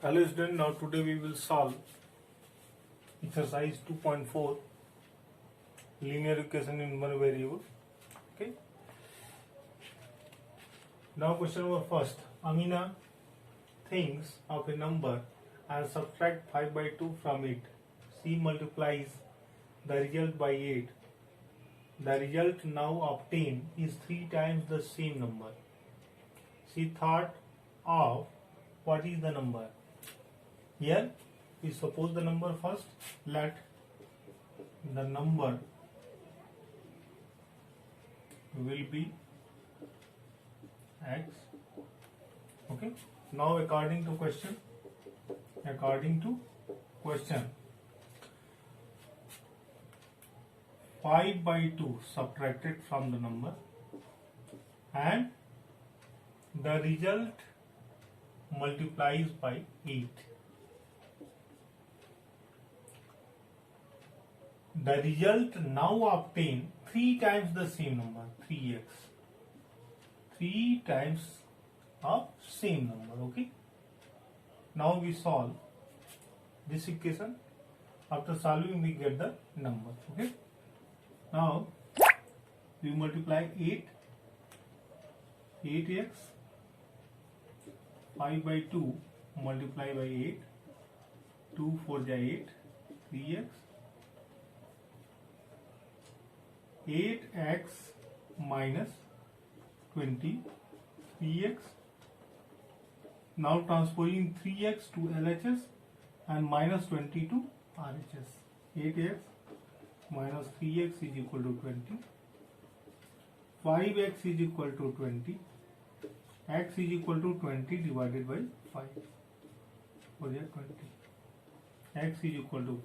Hello student, now today we will solve exercise 2.4 linear equation in one variable. Okay. Now question number first. Amina thinks of a number and subtract 5 by 2 from it. She multiplies the result by 8. The result now obtained is 3 times the same number. She thought of what is the number. Here we suppose the number first. Let the number will be x. Okay. Now according to question, 5 by 2 subtracted from the number and the result multiplies by 8. The result now obtained 3 times the same number, 3x. 3 times of same number. Okay. Now we solve this equation. After solving we get the number. Okay. Now we multiply 8x, 5 by 2 multiply by 8, 2 4 ja 8, 3x, 8x minus 20, 3x. Now transposing 3x to LHS and minus 20 to RHS. 8x minus 3x is equal to 20. 5x is equal to 20. X is equal to 20 divided by 5. For 20. X is equal to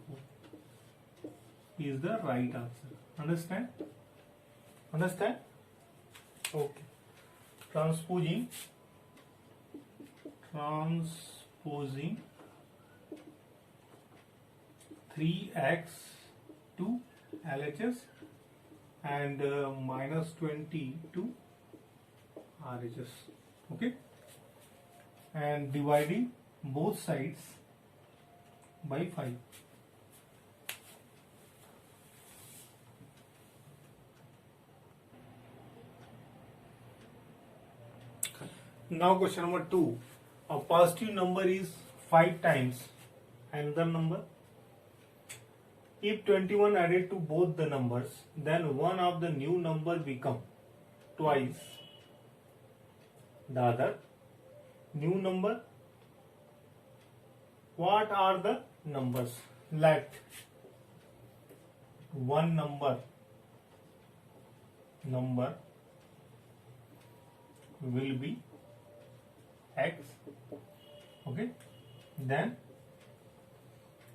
4. Is the right answer. Understand? Okay. Transposing 3x to LHS and minus 20 to RHS. Okay. And dividing both sides by 5. Now question number 2. A positive number is 5 times another number. If 21 added to both the numbers, then one of the new number become twice the other new number. What are the numbers? Let one number will be x. Okay. Then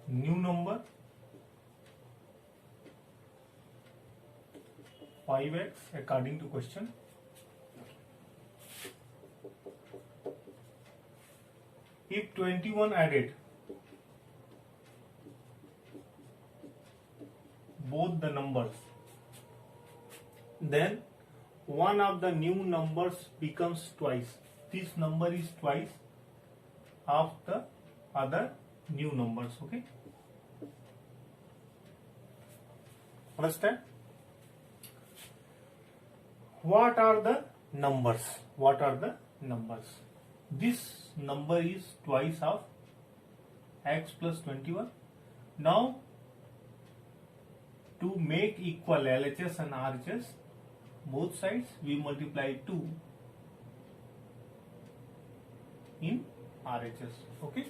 new number 5x according to question. If 21 added both the numbers, then one of the new numbers becomes twice. This number is twice of the other new numbers. Okay. Understand? What are the numbers? This number is twice of x plus 21. Now to make equal LHS and RHS, both sides we multiply 2 in RHS. Okay.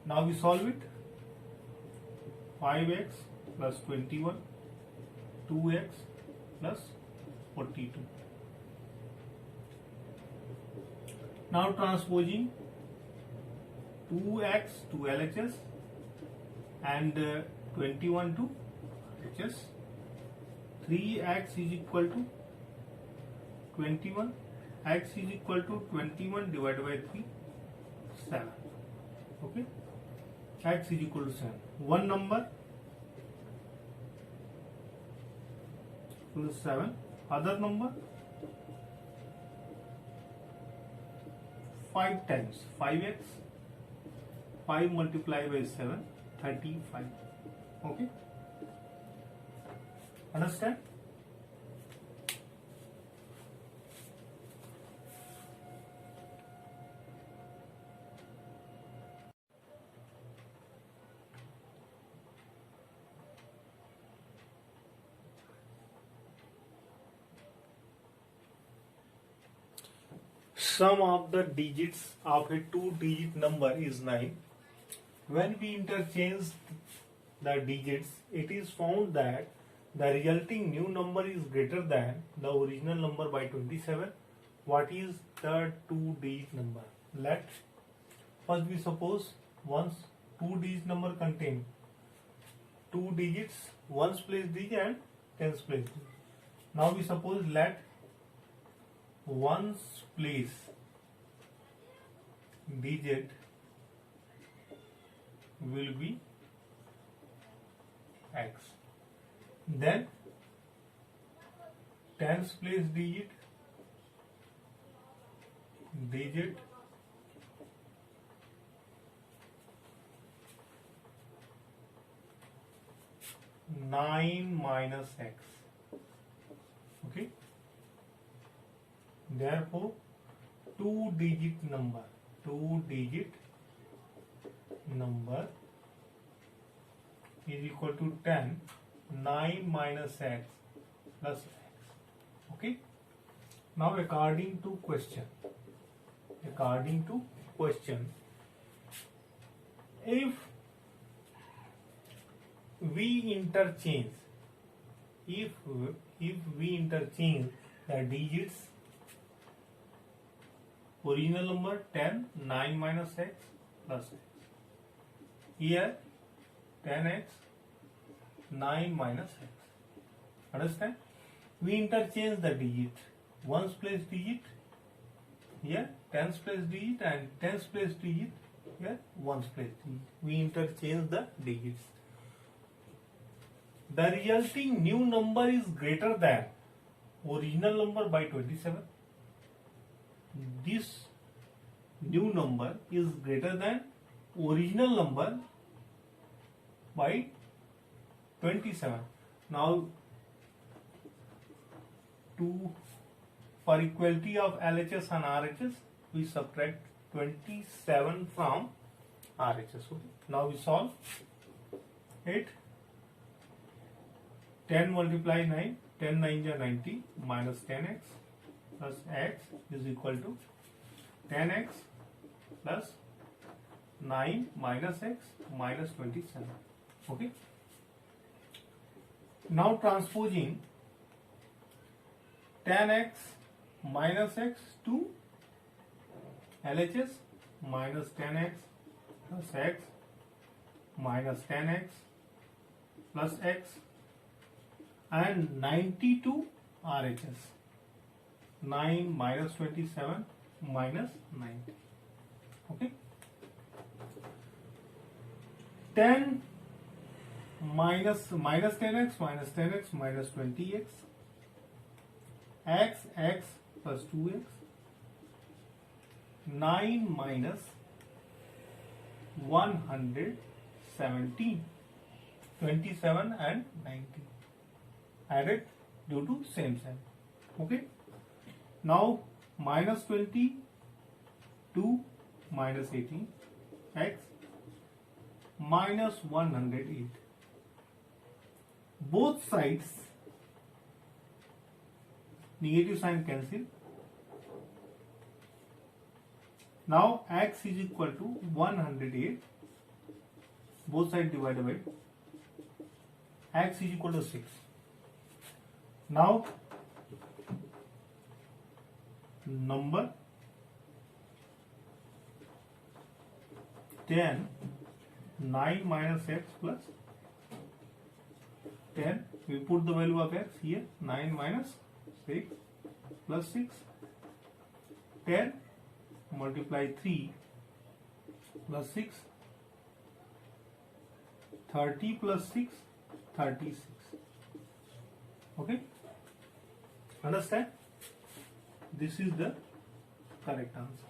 Now we solve it. 5x plus 21, 2x plus 42. Now transposing 2x to LHS and 21 to RHS. 3x is equal to 21. X is equal to 21 divided by 3, 7. Okay. X is equal to 7. One number equal to 7. Other number 5 times 5x 5 multiplied by 7, 35. Okay, understand? Sum of the digits of a two-digit number is 9. When we interchange the digits, it is found that the resulting new number is greater than the original number by 27. What is the two-digit number? Let first we suppose once two-digit number contain two digits, ones place digit and tens place digit. Now we suppose let ones place digit will be x, then tens place digit digit 9 minus x. Okay, therefore two digit number is equal to 10, 9 minus x plus x. Okay, now according to question, if we interchange the digits, original number 10, 9 minus x plus x, here 10x, 9 minus x. Understand? We interchange the digit, ones place digit here, tens place digit and tens place digit here, ones place digit. We interchange the digits. The resulting new number is greater than original number by 27. This new number is greater than original number by 27. Now, for equality of LHS and RHS, we subtract 27 from RHS. Okay. Now we solve it. 10 multiply 9, 10 9 is 90 minus 10x plus x is equal to 10x plus 9 minus x minus 27. Okay. Now transposing 10x minus x to LHS minus 10x plus x minus 10x plus x and 90 to RHS. 9 minus 27 minus 90. Okay. 10 minus 10x minus 10x minus 20x. X plus 2x. 9 minus 117. 27 and 90. Added due to same sign. Okay. Now minus 20 2 minus 18 x minus 108. Both sides negative sign cancel. Now x is equal to 108. Both sides divided by x is equal to 6. Now number 10, 9 minus x plus 10, we put the value of x here, 9 minus 6 plus 6, 10 multiply 3 plus 6, 30 plus 6, 36. Okay, understand? This is the correct answer.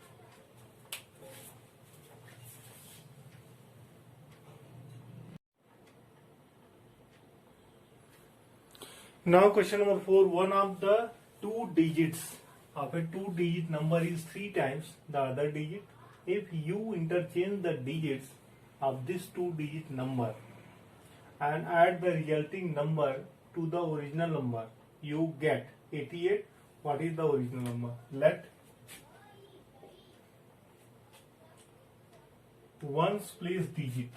Now question number 4. One of the two digits of a two-digit number is three times the other digit. If you interchange the digits of this two-digit number and add the resulting number to the original number, you get 88. What is the original number? Let ones place digit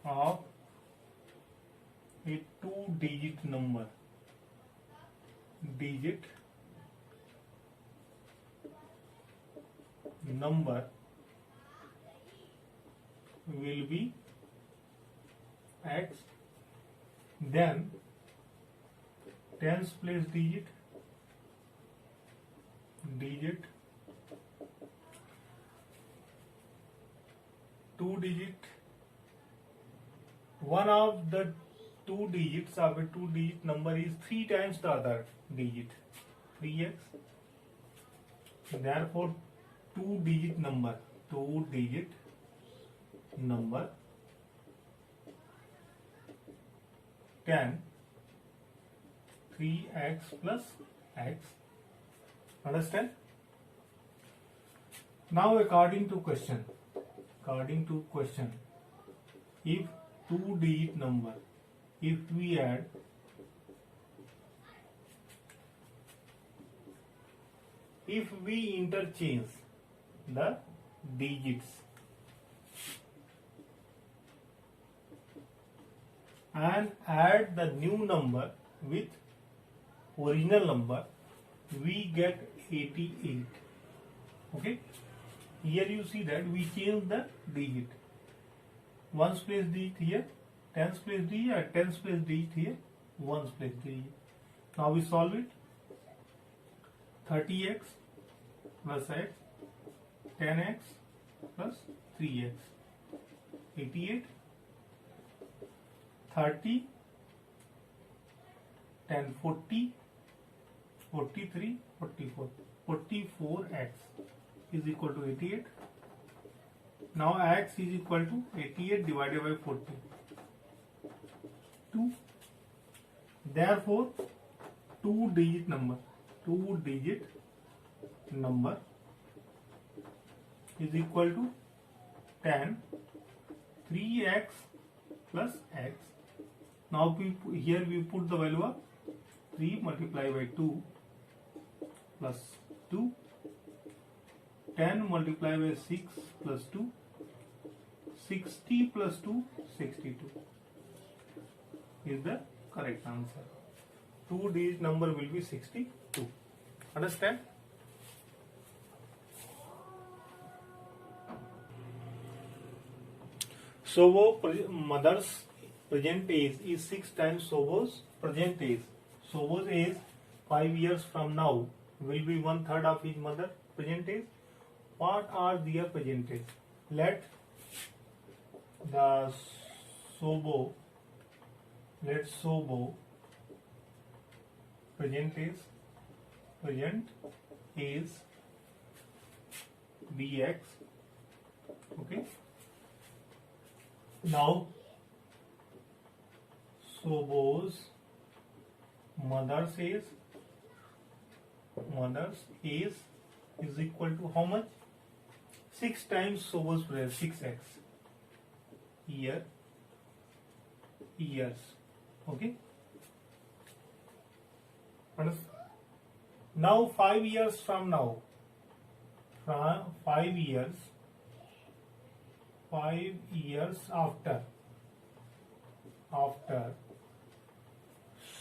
of a two-digit number will be x, then tens place digit two digit, one of the two digits of a two-digit number is three times the other digit, 3x. Therefore, two-digit number 10 3x plus x. Understand? Now, according to question, if two-digit number, if we add if we interchange the digits and add the new number with original number, we get 88. Okay, here you see that we change the digit, ones place digit here, tens place digit, or tens place digit here, ones place digit. Now we solve it. 30x plus x, 10x plus 3x, 88, 30, 10, 40, 43, 44, 44x is equal to 88. Now x is equal to 88 divided by 40, 2. Therefore, two-digit number is equal to 10, 3x plus x. Now here we put the value of 3 multiplied by 2 plus 2, 10 multiplied by 6 plus 2, 60 plus 2, 62 is the correct answer. Two-digit number will be 62. Understand? Sobo mother's present age is 6 times Sobo's present age. Sobo's age 5 years from now will be 1/3 of his mother present age. What are their present age? Let Sobo present age bx. Okay. Now Sobo's mother's age is equal to how much? 6 times Sobo's present, 6x years. Okay. Now 5 years from now, 5 years after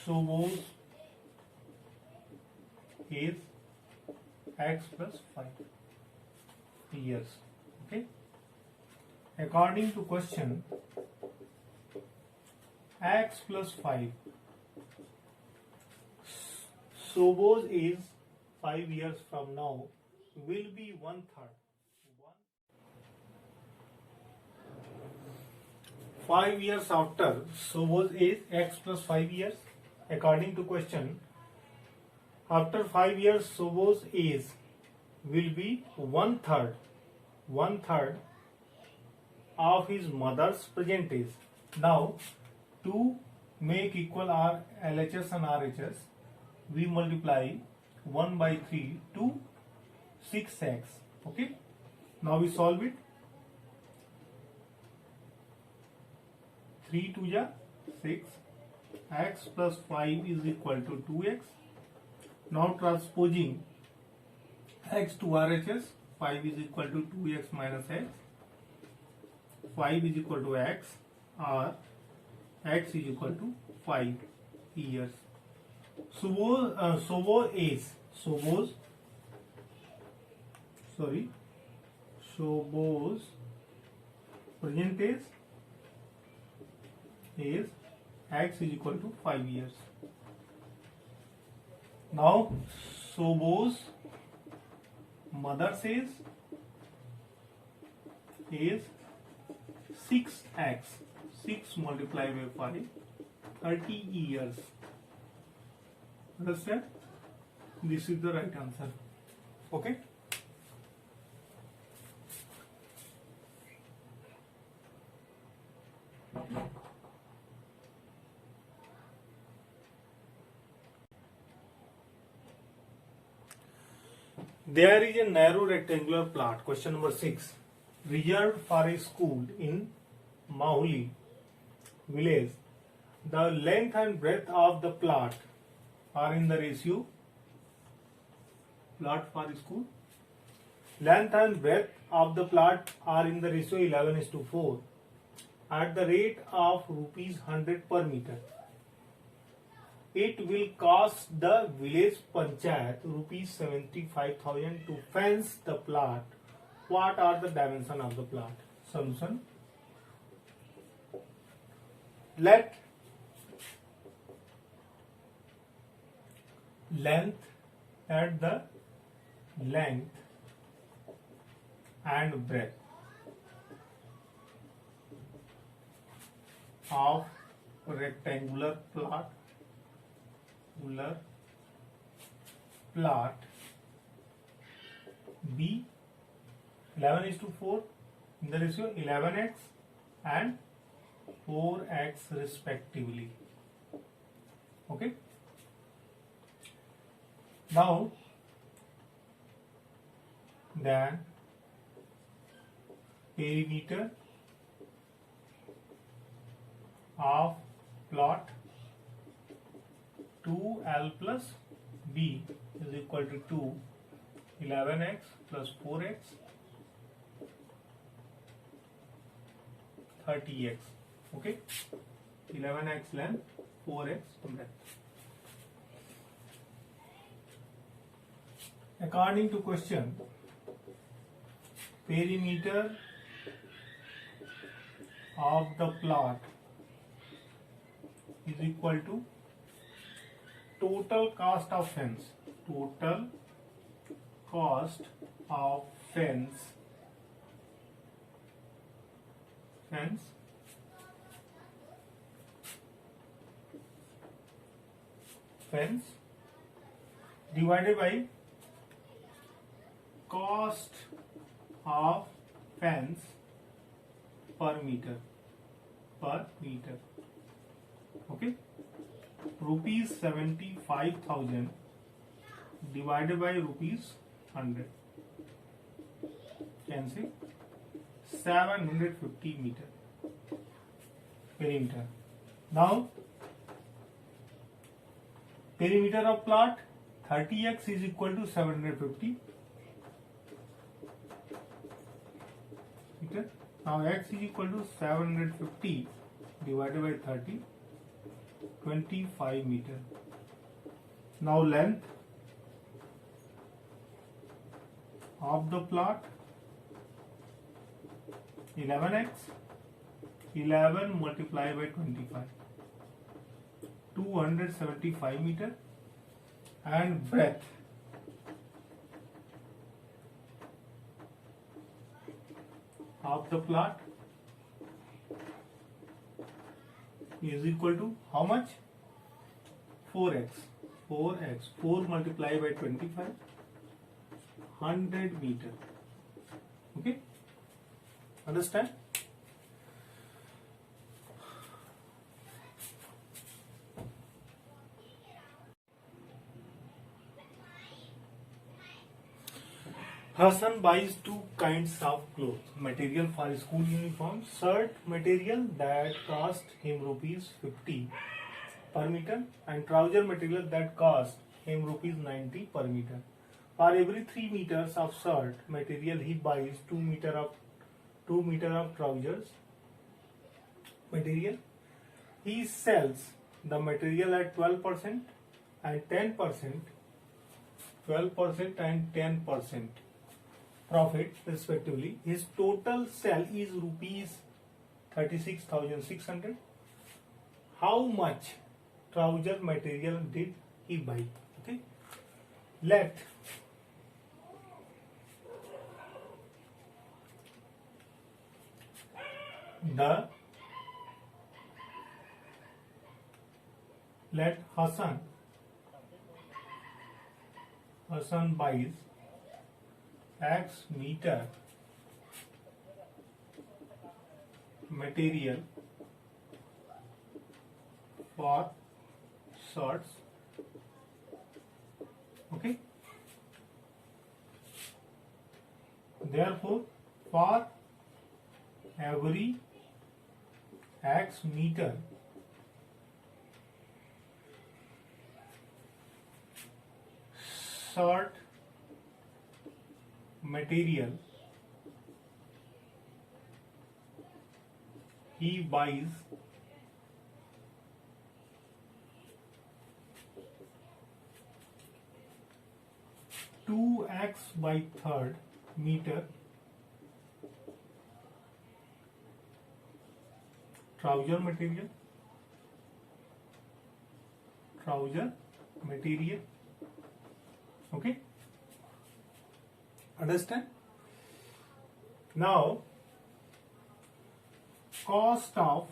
Sobo's is x plus 5 years. Okay. According to question, x plus 5. Sobo's is 5 years from now will be 1/3. 5 years after Sobo's is x plus 5 years. According to question, after 5 years Sobo's age will be 1/3 of his mother's present age. Now, to make equal our LHS and RHS, we multiply 1 by 3 to 6x. Okay. Now we solve it. 3 2 ja 6. X plus 5 is equal to 2x. Now transposing x to RHS, 5 is equal to 2x minus x. 5 is equal to x, or x is equal to 5 years. Shoboz's present age is x is equal to 5 years. Now Shoboz's mother's age is 6x. 6 multiplied by 5, 30 years. Understand? This is the right answer. Okay. There is a narrow rectangular plot, question number 6, reserved for a school in Mahuli village. The length and breadth of the plot are in the ratio, plot for school, length and breadth of the plot are in the ratio 11:4 at the rate of ₹100 per meter. It will cost the village panchayat ₹75,000 to fence the plot. What are the dimensions of the plot? Solution. Let length at the length and breadth of rectangular plot be 11:4 in the ratio 11x and 4x respectively. Okay. Now then perimeter of plot 2L plus B is equal to 2 11x plus 4x 30x. Okay, 11x length, 4x breadth. According to question, perimeter of the plot is equal to total cost of fence. Total cost of fence divided by cost of fence per meter. Okay, ₹75,000 divided by ₹100, can say 750 meter perimeter. Now perimeter of plot 30x is equal to 750 meter. Now x is equal to 750 divided by 30, 25 meter. Now length of the plot 11x, 11 multiplied by 25, 275 meter, and breadth of the plot is equal to how much? 4x. 4 multiplied by 25, 100 meter. Okay, understand? Hassan buys two kinds of clothes. Material for school uniform. Shirt material that cost him rupees 50 per meter, and trouser material that cost him rupees 90 per meter. For every 3 meters of shirt material, he buys 2 meter of trousers material. He sells the material at 12% and 10%, 12% and 10% profit respectively. His total sale is rupees 36,600. How much trouser material did he buy? Okay, let Hassan buys X meter material for shirts. Okay. Therefore, for every X meter shirt material, he buys 2x by third meter trouser material. Okay, understand? Now, cost of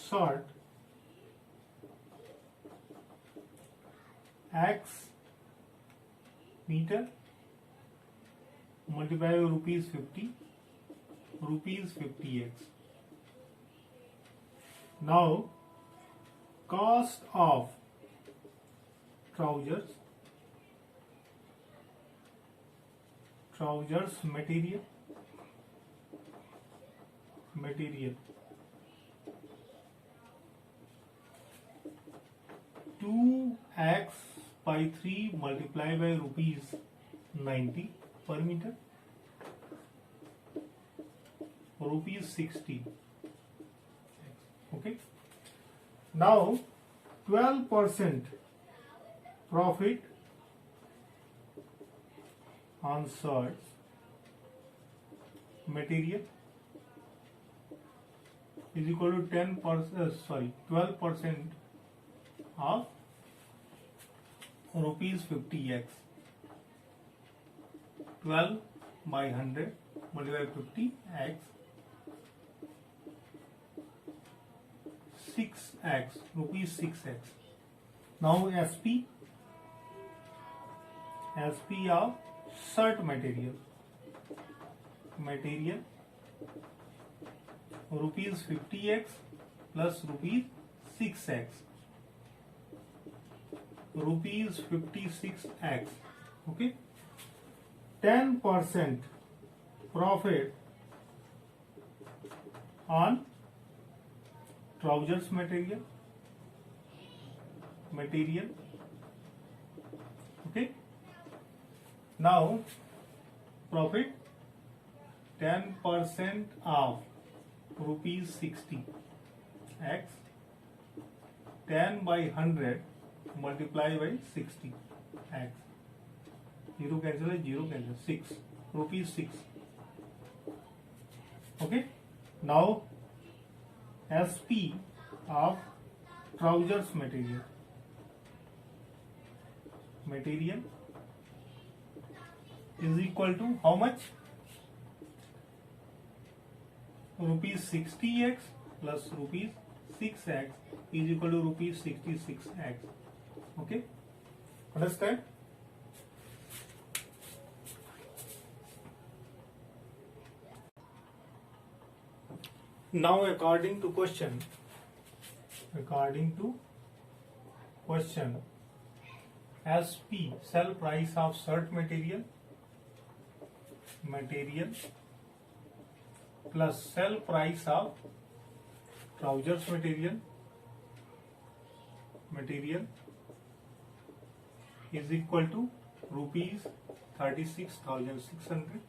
shirt X meter multiplied by rupees 50x. Now, cost of trousers material 2x by 3 multiplied by rupees 90 per meter, rupees 60. Okay. Now 12% profit on shirts material is equal to 12% of rupees 50x. 12 by 100 multiplied by 50x, 6x, rupees 6x. Now SP of shirt material rupees 50x plus rupees 6x, rupees 56x. Okay, 10% profit on trousers material. Okay, now profit 10% of rupees 60 x, 10 by 100 multiplied by 60 x, 0 cancel, 6, rupees 6. Okay, now SP of trousers material is equal to how much? Rupees 60x plus rupees 6x is equal to rupees 66x. Okay, understand? Now according to question, SP, sell price of shirt material plus sell price of trousers material is equal to rupees 36,600.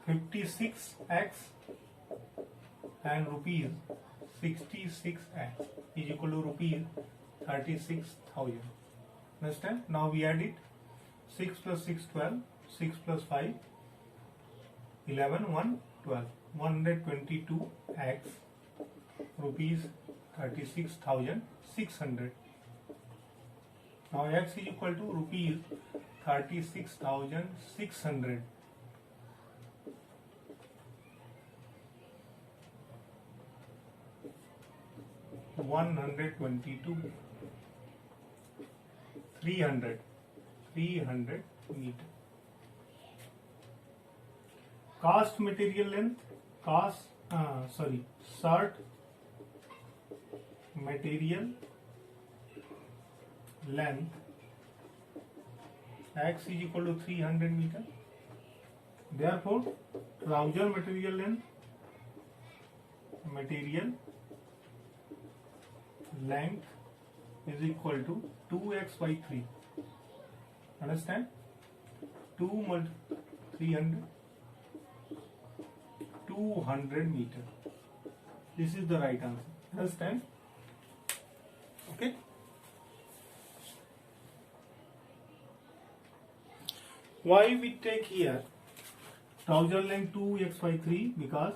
56x and rupees 66x is equal to rupees 36,000. Understand? Now we add it. 6 plus 6 12, 6 plus 5 11, 1 12. 122x rupees 36,600. Now x is equal to rupees 36,600. (122) 300 meter. Cast material length, shirt material length x is equal to 300 meter. Therefore, trouser material length is equal to 2x by 3. Understand? 2 multiplied 300, 200 meter. This is the right answer. Understand? Okay. Why we take here trouser length 2x by 3? Because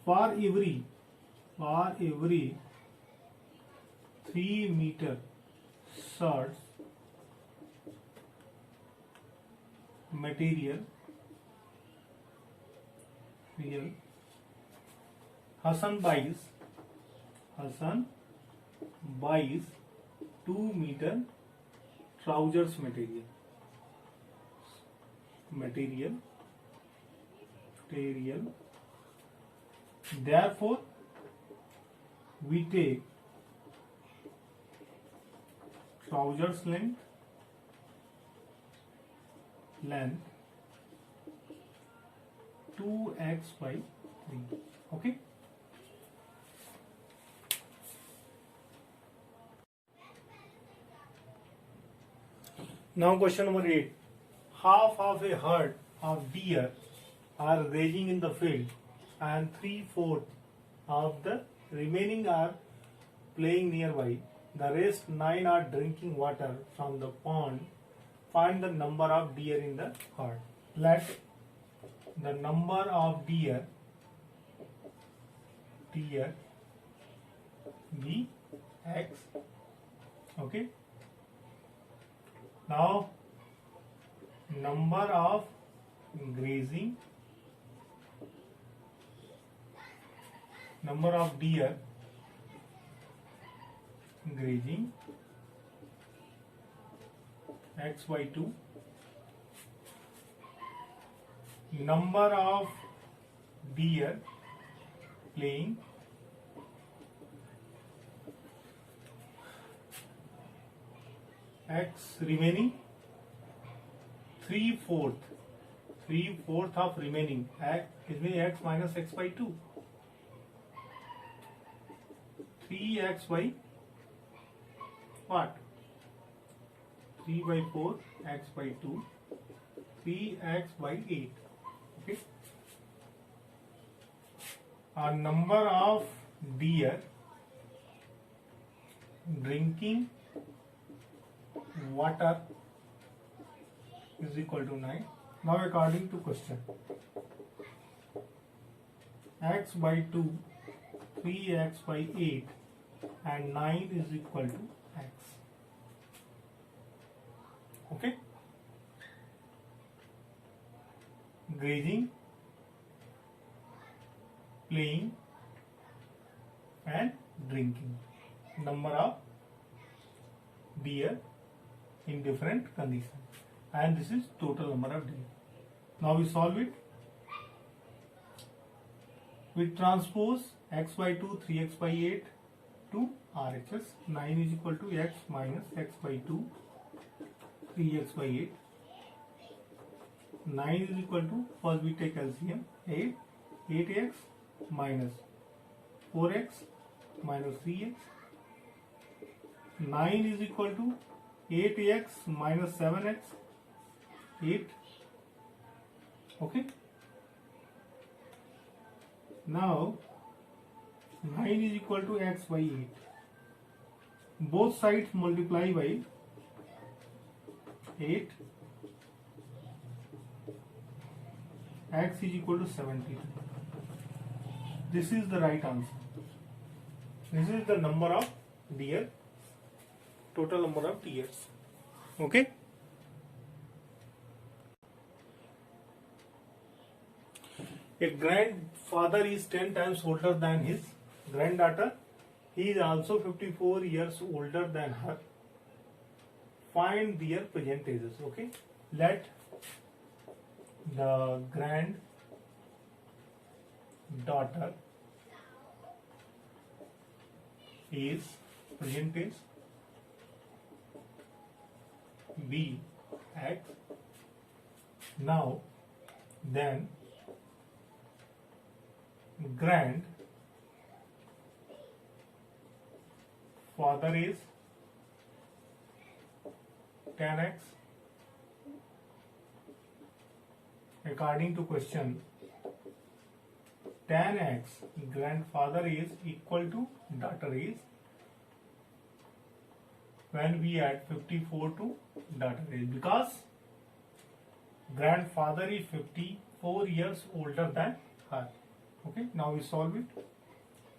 for every 3 meter shirts material, Hassan buys 2 meter trousers material. Therefore, we take trousers length 2x by 3. Okay. Now question number 8. Half of a herd of deer are grazing in the field and 3/4 of the remaining are playing nearby. The rest 9 are drinking water from the pond. Find the number of deer in the herd. Let the number of deer be x. Okay. Now number of grazing, number of deer grazing x by 2, number of deer playing x remaining 3/4 of remaining x is mean x minus x by 2, 3x by what? 3 by 4 x by 2, 3x by 8. Okay. Our number of deer drinking water is equal to 9. Now according to question, x by 2, 3x by 8 and 9 is equal to x. Okay. Grazing, playing and drinking. Number of deer in different conditions. And this is total number of deer. Now we solve it. We transpose x by 2, 3x by 8 to RHS. 9 is equal to x minus x by 2, 3x by 8. 9 is equal to, first we take LCM, 8, 8x minus 4x minus 3x. 9 is equal to 8x minus 7x, 8. Okay. Now 9 is equal to x by 8. Both sides multiply by 8. X is equal to 72. This is the right answer. This is the number of deer, total number of deers. Okay. A grandfather is 10 times older than his granddaughter. He is also 54 years older than her. Find their present ages. Okay. Let the granddaughter is present age be x. Now then grandfather is 10x. According to question, 10x grandfather is equal to daughter is, when we add 54 to daughter is, because grandfather is 54 years older than her. Okay, now we solve it.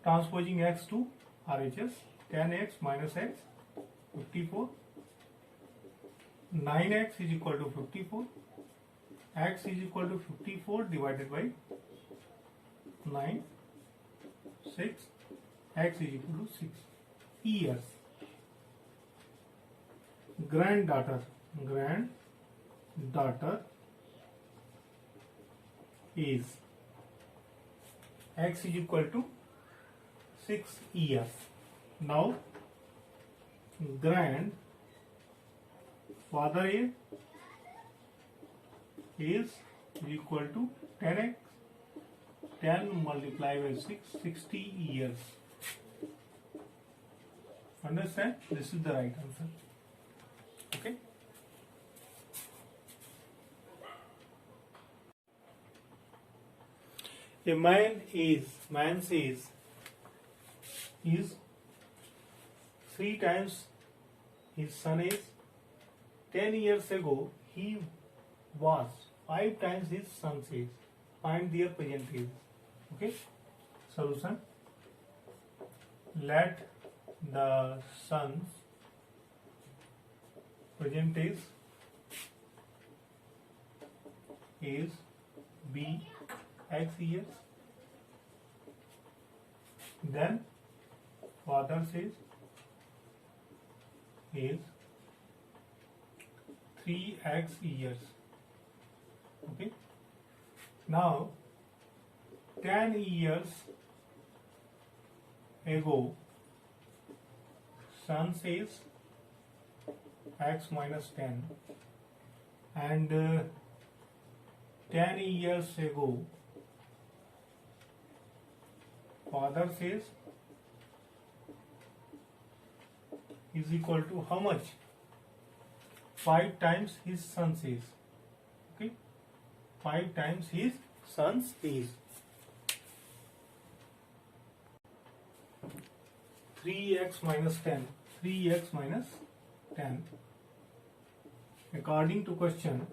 Transposing x to RHS, 10x minus x, 54. 9x is equal to 54. X is equal to 54 divided by 9, 6. X is equal to 6 years. Granddaughter is, x is equal to 6 years. Now grandfather is equal to 10x. 10 multiplied by 6, 60 years. Understand? This is the right answer. Okay. A man says is 3 times his son is. 10 years ago he was 5 times his son's age. Find their present age. Okay. Solution. Let the son's present age is be x years. Then father says is 3x years. Okay. Now 10 years ago son says x minus 10, and 10 years ago father says is equal to how much? 5 times his son says. Okay, 5 times his son's age. 3x minus 10. 3x minus 10. According to question,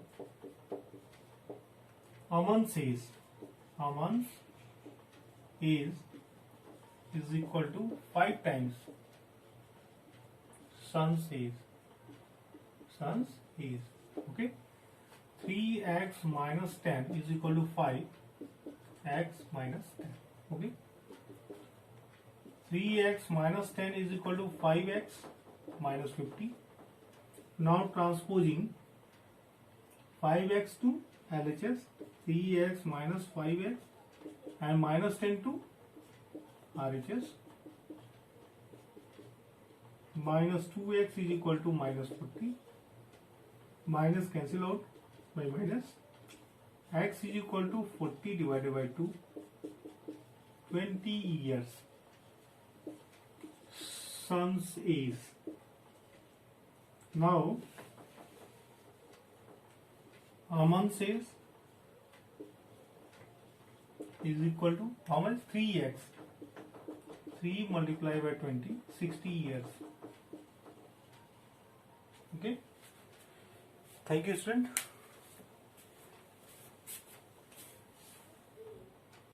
Aman says Aman is equal to 5 times son's age. Son's age. Okay. 3x minus 10 is equal to 5 x minus 10. Okay. 3x minus 10 is equal to 5x minus 50. Now transposing 5x to LHS, 3x minus 5x and minus 10 to RHS. minus 2x is equal to minus 40. Minus cancel out by minus. X is equal to 40 divided by 2. 20 years. Son's age. Now, Aman says is equal to how much? 3x. 3 multiplied by 20, 60 years. Okay. Thank you, student.